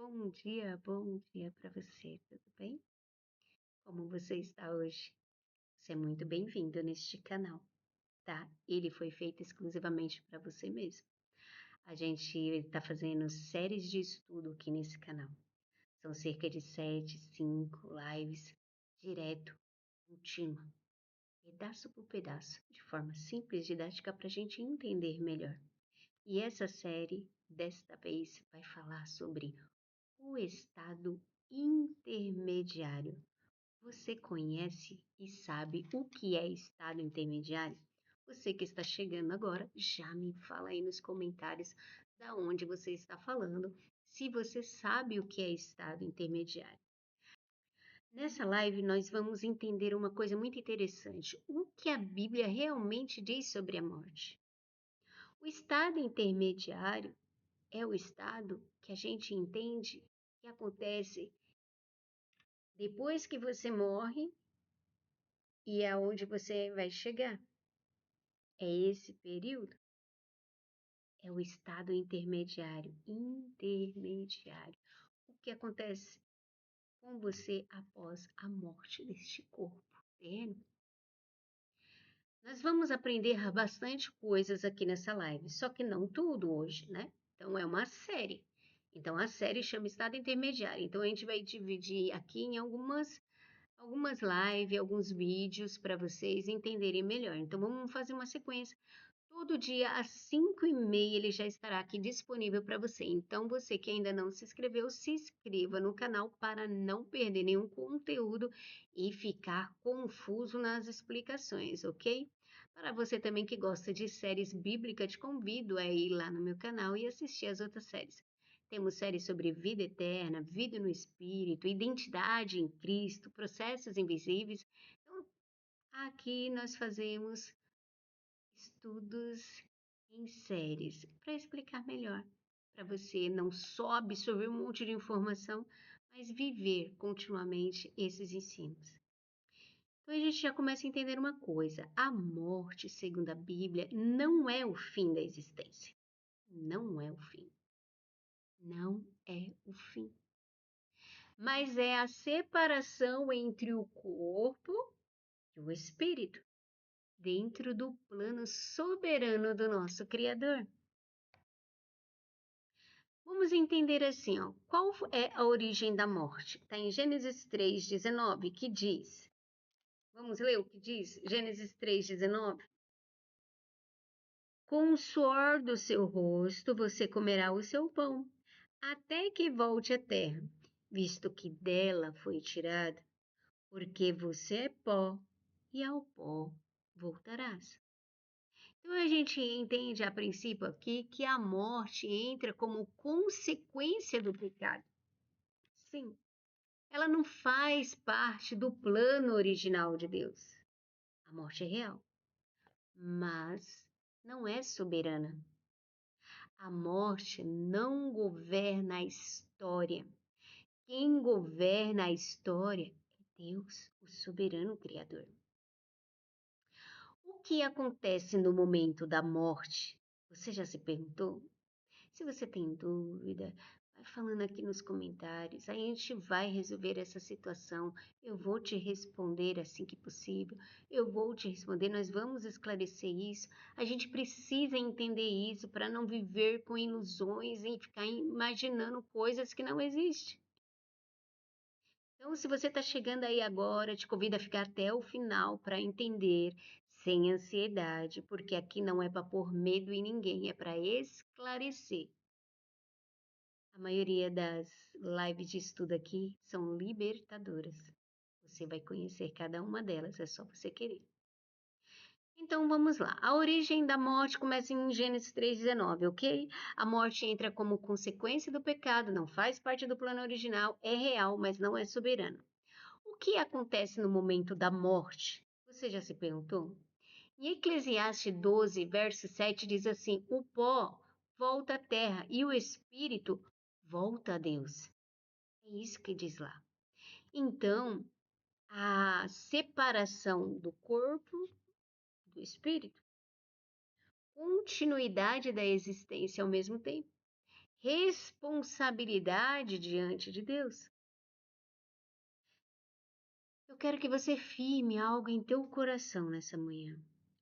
Bom dia para você, tudo bem? Como você está hoje? Você é muito bem-vindo neste canal, tá? Ele foi feito exclusivamente para você mesmo. A gente está fazendo séries de estudo aqui nesse canal. São cerca de 7, 5 lives, direto, contínua, pedaço por pedaço, de forma simples e didática para a gente entender melhor. E essa série, desta vez, vai falar sobre o estado intermediário. Você conhece e sabe o que é estado intermediário? Você que está chegando agora, já me fala aí nos comentários da onde você está falando, se você sabe o que é estado intermediário. Nessa live nós vamos entender uma coisa muito interessante, o que a Bíblia realmente diz sobre a morte. O estado intermediário é o estado que a gente entende que acontece depois que você morre e é onde você vai chegar. É esse período, é o estado intermediário. Intermediário. O que acontece com você após a morte deste corpo terreno? Nós vamos aprender bastante coisas aqui nessa live, só que não tudo hoje, né? Então é uma série. Então a série chama Estado Intermediário. Então a gente vai dividir aqui em algumas lives, alguns vídeos para vocês entenderem melhor. Então vamos fazer uma sequência. Todo dia às 5h30 ele já estará aqui disponível para você. Então você que ainda não se inscreveu, se inscreva no canal para não perder nenhum conteúdo e ficar confuso nas explicações, ok? Para você também que gosta de séries bíblicas, te convido a ir lá no meu canal e assistir as outras séries. Temos séries sobre vida eterna, vida no espírito, identidade em Cristo, processos invisíveis. Então, aqui nós fazemos estudos em séries para explicar melhor, para você não só absorver um monte de informação, mas viver continuamente esses ensinos. Então a gente já começa a entender uma coisa: a morte, segundo a Bíblia, não é o fim da existência. Não é o fim. Não é o fim. Mas é a separação entre o corpo e o espírito, dentro do plano soberano do nosso Criador. Vamos entender assim, ó, qual é a origem da morte? Está em Gênesis 3:19, que diz. Vamos ler o que diz? Gênesis 3:19. Com o suor do seu rosto você comerá o seu pão, até que volte à terra, visto que dela foi tirada, porque você é pó, e ao pó voltarás. Então a gente entende a princípio aqui que a morte entra como consequência do pecado. Sim, ela não faz parte do plano original de Deus. A morte é real, mas não é soberana. A morte não governa a história. Quem governa a história é Deus, o soberano Criador. O que acontece no momento da morte? Você já se perguntou? Se você tem dúvida, vai falando aqui nos comentários. Aí a gente vai resolver essa situação. Eu vou te responder assim que possível. Eu vou te responder. Nós vamos esclarecer isso. A gente precisa entender isso para não viver com ilusões e ficar imaginando coisas que não existem. Então, se você está chegando aí agora, te convido a ficar até o final para entender, sem ansiedade, porque aqui não é para pôr medo em ninguém, é para esclarecer. A maioria das lives de estudo aqui são libertadoras. Você vai conhecer cada uma delas, é só você querer. Então vamos lá. A origem da morte começa em Gênesis 3:19, ok? A morte entra como consequência do pecado, não faz parte do plano original, é real, mas não é soberano. O que acontece no momento da morte? Você já se perguntou? Em Eclesiastes 12, verso 7 diz assim: o pó volta à terra e o espírito volta a Deus. É isso que diz lá. Então, a separação do corpo do espírito, continuidade da existência ao mesmo tempo. responsabilidade diante de Deus. Eu quero que você firme algo em teu coração nessa manhã.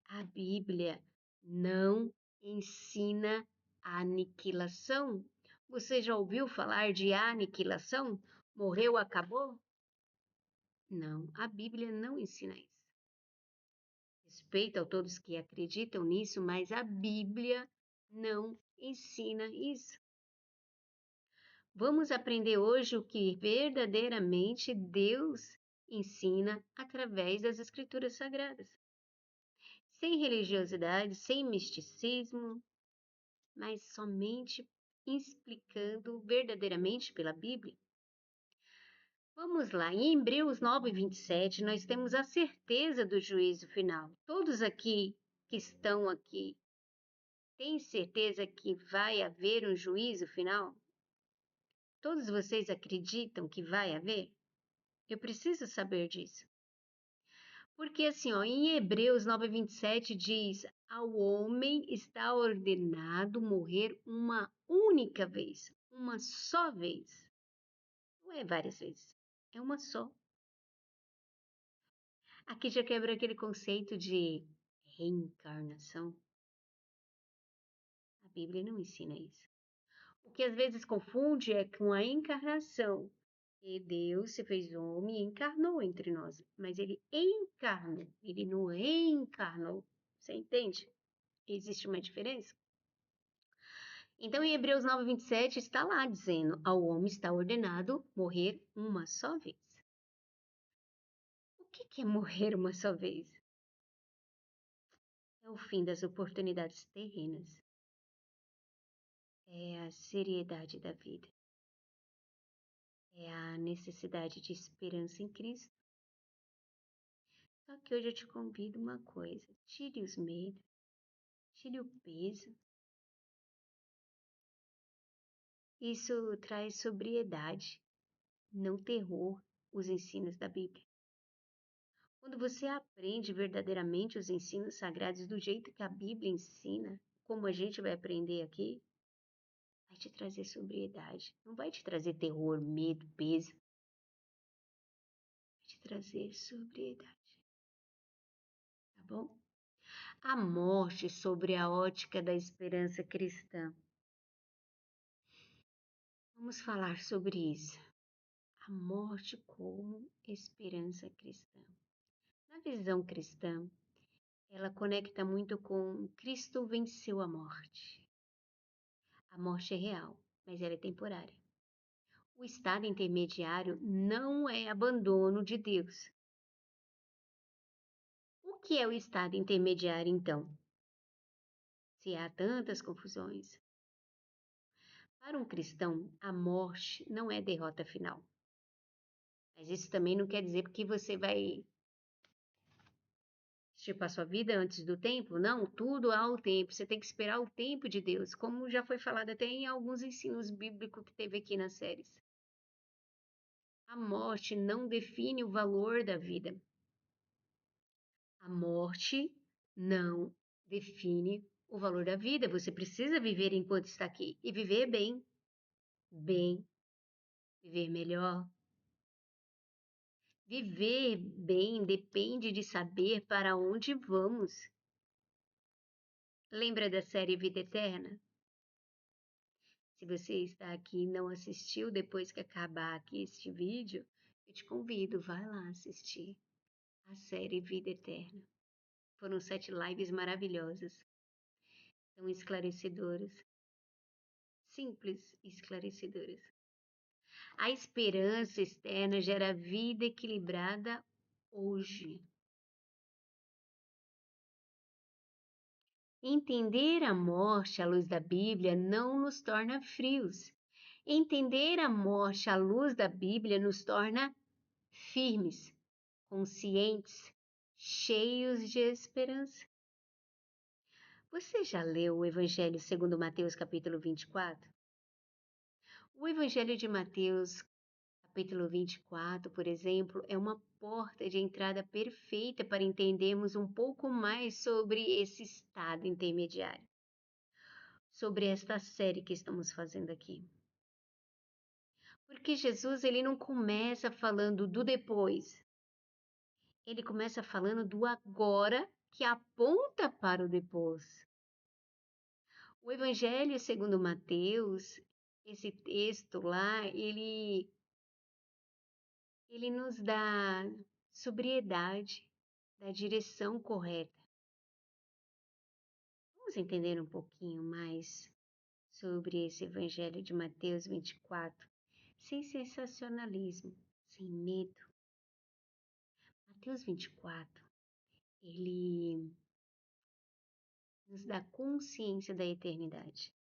A Bíblia não ensina aniquilação. Você já ouviu falar de aniquilação? Morreu, acabou? Não, a Bíblia não ensina isso. Respeito a todos que acreditam nisso, mas a Bíblia não ensina isso. Vamos aprender hoje o que verdadeiramente Deus ensina através das Escrituras Sagradas. Sem religiosidade, sem misticismo, mas somente explicando verdadeiramente pela Bíblia. Vamos lá, em Hebreus 9:27, nós temos a certeza do juízo final. Todos aqui que estão aqui têm certeza que vai haver um juízo final? Todos vocês acreditam que vai haver? Eu preciso saber disso. Porque assim, ó, em Hebreus 9:27 diz: ao homem está ordenado morrer uma única vez, uma só vez. Não é várias vezes, é uma só. Aqui já quebra aquele conceito de reencarnação. A Bíblia não ensina isso. O que às vezes confunde é com a encarnação. E Deus se fez homem e encarnou entre nós. Mas ele encarnou, ele não reencarnou. Você entende? Existe uma diferença? Então, em Hebreus 9:27 está lá dizendo: ao homem está ordenado morrer uma só vez. O que é morrer uma só vez? É o fim das oportunidades terrenas. É a seriedade da vida. É a necessidade de esperança em Cristo. Só que hoje eu te convido uma coisa: tire os medos, tire o peso. Isso traz sobriedade, não terror, os ensinos da Bíblia. Quando você aprende verdadeiramente os ensinos sagrados do jeito que a Bíblia ensina, como a gente vai aprender aqui, vai te trazer sobriedade. Não vai te trazer terror, medo, peso. Vai te trazer sobriedade. Tá bom? A morte sobre a ótica da esperança cristã. Vamos falar sobre isso. A morte como esperança cristã. Na visão cristã, ela conecta muito com Cristo venceu a morte. A morte é real, mas ela é temporária. O estado intermediário não é abandono de Deus. O que é o estado intermediário, então? Se há tantas confusões. Para um cristão, a morte não é derrota final. Mas isso também não quer dizer que você vai tipo a sua vida antes do tempo. Não, tudo há o tempo. Você tem que esperar o tempo de Deus, como já foi falado até em alguns ensinos bíblicos que teve aqui nas séries. A morte não define o valor da vida. A morte não define o valor da vida. Você precisa viver enquanto está aqui e viver bem, bem, viver melhor. Viver bem depende de saber para onde vamos. Lembra da série Vida Eterna? Se você está aqui e não assistiu, depois que acabar aqui este vídeo, eu te convido, vai lá assistir a série Vida Eterna. Foram 7 lives maravilhosas, tão esclarecedoras, simples e esclarecedoras. A esperança externa gera vida equilibrada hoje. Entender a morte à luz da Bíblia não nos torna frios. Entender a morte à luz da Bíblia nos torna firmes, conscientes, cheios de esperança. Você já leu o Evangelho segundo Mateus capítulo 24? O Evangelho de Mateus capítulo 24, por exemplo, é uma porta de entrada perfeita para entendermos um pouco mais sobre esse estado intermediário. sobre esta série que estamos fazendo aqui. Porque Jesus, ele não começa falando do depois. Ele começa falando do agora que aponta para o depois. O Evangelho segundo Mateus, esse texto lá, ele nos dá sobriedade, da direção correta. Vamos entender um pouquinho mais sobre esse Evangelho de Mateus 24, sem sensacionalismo, sem medo. Mateus 24, ele nos dá consciência da eternidade.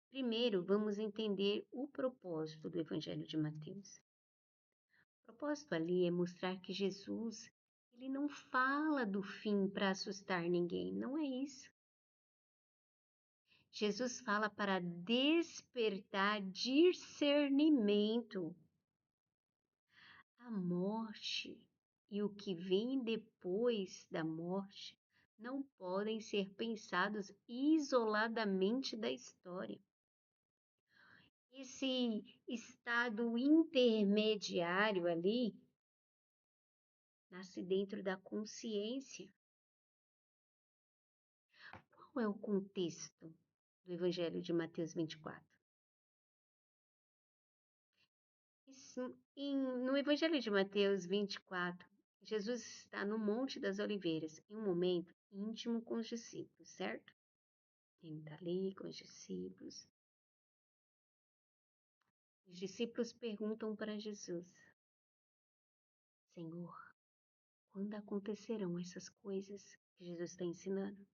Primeiro, vamos entender o propósito do Evangelho de Mateus. O propósito ali é mostrar que Jesus, ele não fala do fim para assustar ninguém, não é isso. Jesus fala para despertar discernimento. A morte e o que vem depois da morte não podem ser pensados isoladamente da história. Esse estado intermediário ali nasce dentro da consciência. Qual é o contexto do Evangelho de Mateus 24? No Evangelho de Mateus 24, Jesus está no Monte das Oliveiras, em um momento íntimo com os discípulos, certo? Ele está ali com os discípulos. Os discípulos perguntam para Jesus: Senhor, quando acontecerão essas coisas que Jesus está ensinando?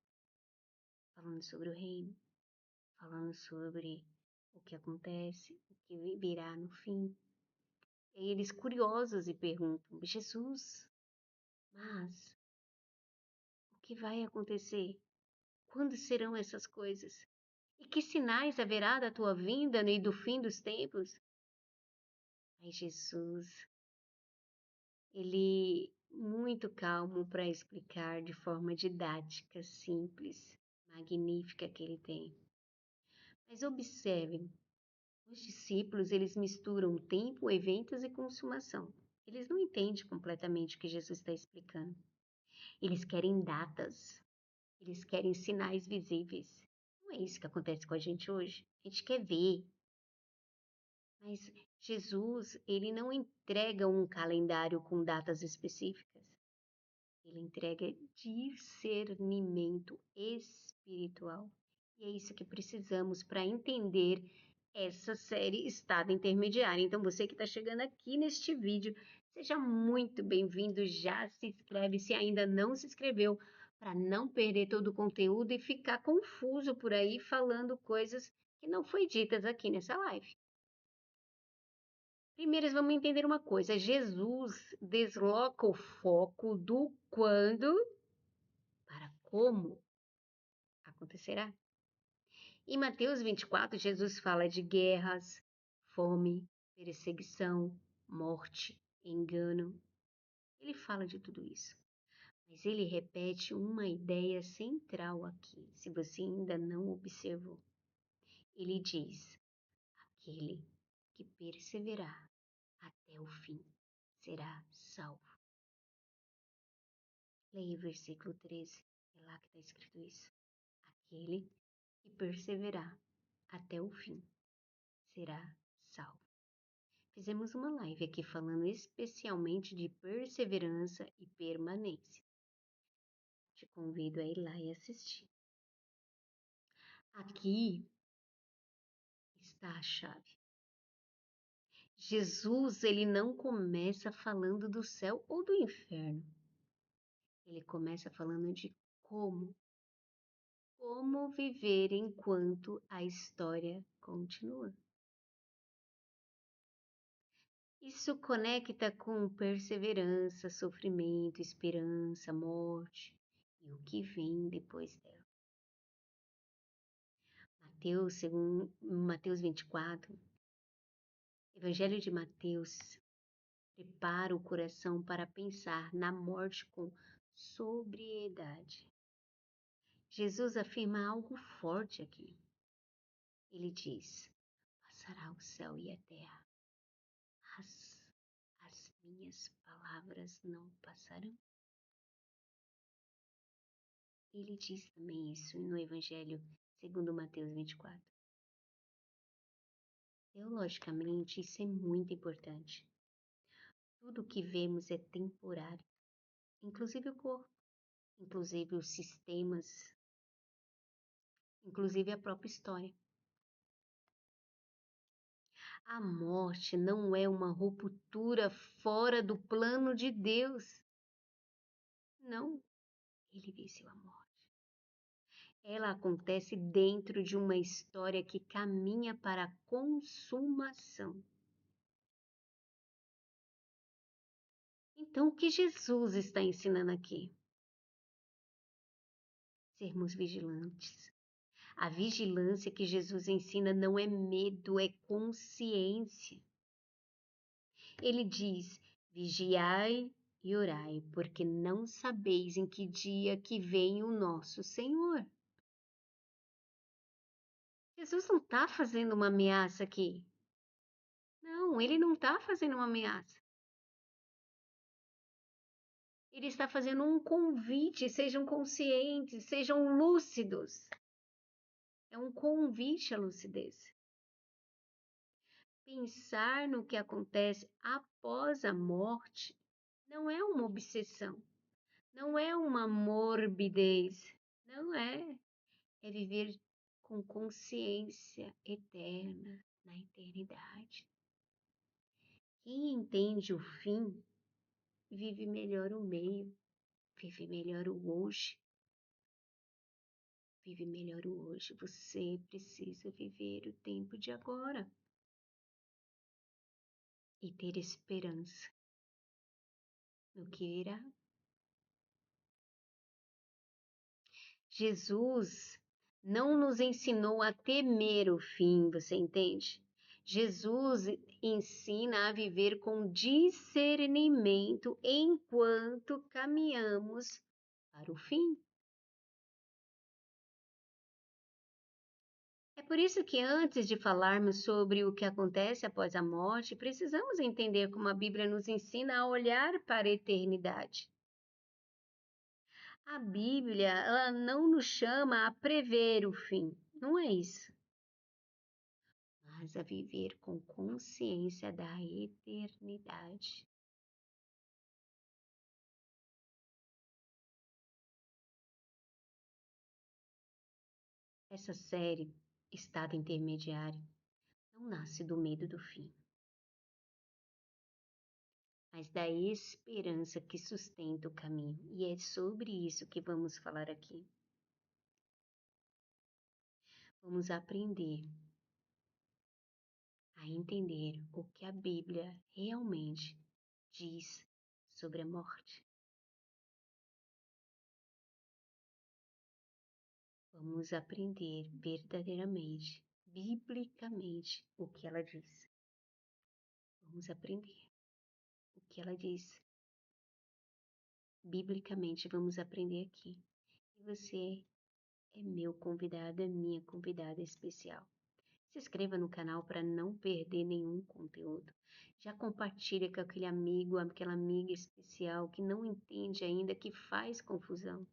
Falando sobre o reino, falando sobre o que acontece, o que virá no fim. E eles curiosos e perguntam: Jesus, mas o que vai acontecer? Quando serão essas coisas? E que sinais haverá da tua vinda e do fim dos tempos? Aí Jesus, ele muito calmo para explicar de forma didática, simples, magnífica que ele tem. Mas observem, os discípulos, eles misturam tempo, eventos e consumação. Eles não entendem completamente o que Jesus está explicando. Eles querem datas, eles querem sinais visíveis. Não é isso que acontece com a gente hoje. A gente quer ver. Mas Jesus, ele não entrega um calendário com datas específicas. Ele entrega discernimento espiritual. E é isso que precisamos para entender essa série Estado Intermediário. Então, você que está chegando aqui neste vídeo, seja muito bem-vindo. Já se inscreve se ainda não se inscreveu, para não perder todo o conteúdo e ficar confuso por aí falando coisas que não foi ditas aqui nessa live. Primeiro, vamos entender uma coisa: Jesus desloca o foco do quando para como acontecerá. Em Mateus 24, Jesus fala de guerras, fome, perseguição, morte, engano. Ele fala de tudo isso. Mas ele repete uma ideia central aqui, se você ainda não observou. Ele diz: aquele que perseverar até o fim será salvo. Leia o versículo 13, é lá que está escrito isso. Aquele que perseverar até o fim será salvo. Fizemos uma live aqui falando especialmente de perseverança e permanência. Te convido a ir lá e assistir. Aqui está a chave. Jesus, ele não começa falando do céu ou do inferno. Ele começa falando de como viver enquanto a história continua. Isso conecta com perseverança, sofrimento, esperança, morte e o que vem depois dela. Mateus 24, Evangelho de Mateus prepara o coração para pensar na morte com sobriedade. Jesus afirma algo forte aqui. Ele diz: passará o céu e a terra, mas as minhas palavras não passarão. Ele diz também isso no Evangelho segundo Mateus 24. Teologicamente, isso é muito importante. Tudo o que vemos é temporário, inclusive o corpo, inclusive os sistemas, inclusive a própria história. A morte não é uma ruptura fora do plano de Deus. Não, ele venceu a morte. Ela acontece dentro de uma história que caminha para a consumação. Então, o que Jesus está ensinando aqui? Sermos vigilantes. A vigilância que Jesus ensina não é medo, é consciência. Ele diz: vigiai e orai, porque não sabeis em que dia que vem o nosso Senhor. Jesus não está fazendo uma ameaça aqui. Não, ele não está fazendo uma ameaça. Ele está fazendo um convite, sejam conscientes, sejam lúcidos. É um convite à lucidez. Pensar no que acontece após a morte não é uma obsessão, não é uma morbidez, não é. É viver com consciência eterna na eternidade. Quem entende o fim, vive melhor o meio, vive melhor o hoje. Vive melhor o hoje. Você precisa viver o tempo de agora e ter esperança no que virá. Jesus não nos ensinou a temer o fim, você entende? Jesus ensina a viver com discernimento enquanto caminhamos para o fim. É por isso que antes de falarmos sobre o que acontece após a morte, precisamos entender como a Bíblia nos ensina a olhar para a eternidade. A Bíblia, ela não nos chama a prever o fim, não é isso, mas a viver com consciência da eternidade. Essa série, Estado Intermediário, não nasce do medo do fim, mas da esperança que sustenta o caminho. E é sobre isso que vamos falar aqui. Vamos aprender a entender o que a Bíblia realmente diz sobre a morte. Vamos aprender verdadeiramente, biblicamente, o que ela diz. Vamos aprender o que ela diz. Biblicamente, vamos aprender aqui. E você é meu convidado, é minha convidada especial. Se inscreva no canal para não perder nenhum conteúdo. Já compartilha com aquele amigo, aquela amiga especial que não entende ainda, que faz confusão.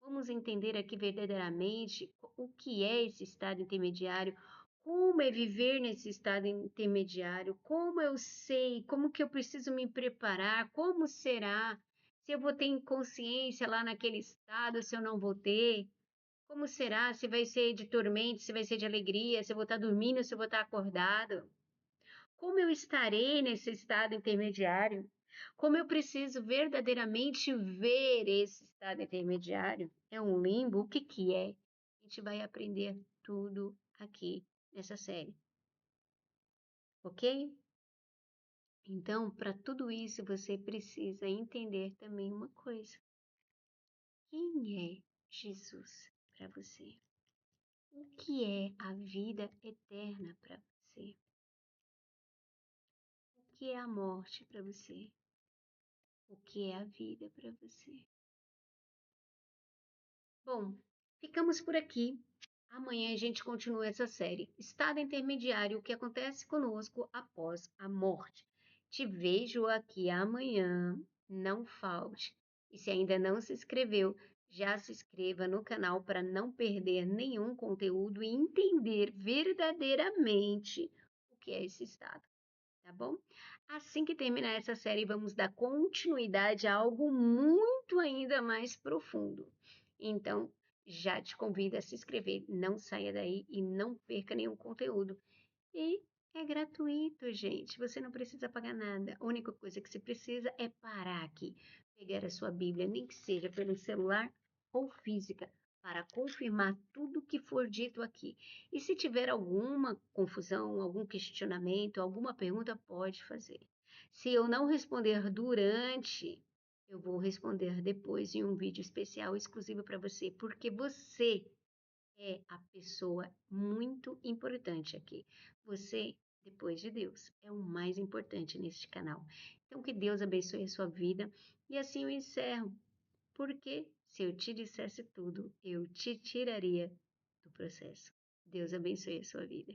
Vamos entender aqui verdadeiramente o que é esse estado intermediário, como é viver nesse estado intermediário, como eu sei, como que eu preciso me preparar, como será, se eu vou ter consciência lá naquele estado, se eu não vou ter. Como será? Se vai ser de tormento, se vai ser de alegria, se eu vou estar dormindo, se eu vou estar acordado? Como eu estarei nesse estado intermediário? Como eu preciso verdadeiramente ver esse estado intermediário? É um limbo? O que que é? A gente vai aprender tudo aqui nessa série, ok? Então, para tudo isso, você precisa entender também uma coisa. Quem é Jesus para você? O que é a vida eterna para você? O que é a morte para você? O que é a vida para você? Bom, ficamos por aqui. Amanhã a gente continua essa série. Estado intermediário, o que acontece conosco após a morte. Te vejo aqui amanhã. Não falte. E se ainda não se inscreveu, já se inscreva no canal para não perder nenhum conteúdo e entender verdadeiramente o que é esse estado, tá bom? Assim que terminar essa série, vamos dar continuidade a algo muito ainda mais profundo. Então, já te convido a se inscrever, não saia daí e não perca nenhum conteúdo. E é gratuito, gente, você não precisa pagar nada. A única coisa que você precisa é parar aqui, pegar a sua Bíblia, nem que seja pelo celular ou física, para confirmar tudo o que for dito aqui. E se tiver alguma confusão, algum questionamento, alguma pergunta, pode fazer. Se eu não responder durante, eu vou responder depois em um vídeo especial exclusivo para você, porque você é a pessoa muito importante aqui. Você, depois de Deus, é o mais importante neste canal. Então, que Deus abençoe a sua vida. E assim eu encerro, porque se eu te dissesse tudo, eu te tiraria do processo. Deus abençoe a sua vida.